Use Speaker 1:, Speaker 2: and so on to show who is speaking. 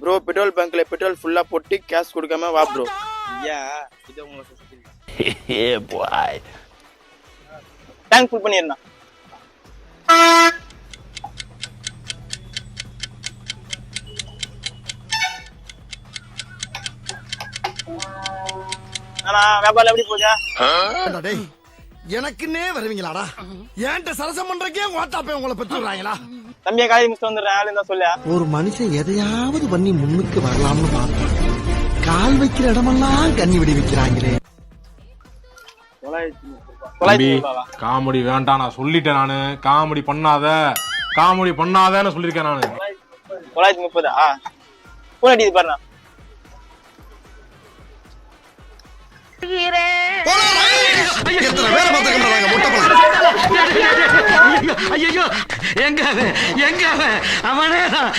Speaker 1: Bro petrol பங்க்ல petrol ஃபுல்லா போட்டு cash கொடுக்காம வா ப்ரோ.
Speaker 2: ஏன் இது உங்களை சுத்தி
Speaker 3: பாய்
Speaker 1: டேங்க் ஃபுல் பண்ணிருந்தா. ஆனா வியாபாரம் எப்படி போச்சா?
Speaker 4: டேய் எனக்குன்னே வருவீங்களாடா? ஏன்ட்ட சரசம் பண்றக்கே ஓட்டாப்பே உங்களை பெற்றுறாங்களா?
Speaker 1: தம்பியை காலேஜ் முடிச்சு வந்துடுறேன் ஆளு இருந்தா சொல்ல.
Speaker 4: ஒரு மனுஷன் எதையாவது பண்ணி முன்னுக்கு வரலாம்னு பார்த்தா கால் வைக்கிற இடமெல்லாம் கண்ணி விடி வைக்கிறாங்களே.
Speaker 5: காமெடி வேண்டாம் நான் சொல்லிட்டேன். நானு காமெடி பண்ணாதன்னு சொல்லிருக்கேன் நானு.
Speaker 1: 930 போன் அடிக்குது பாருண்ணா.
Speaker 4: எங்க அவனேதான்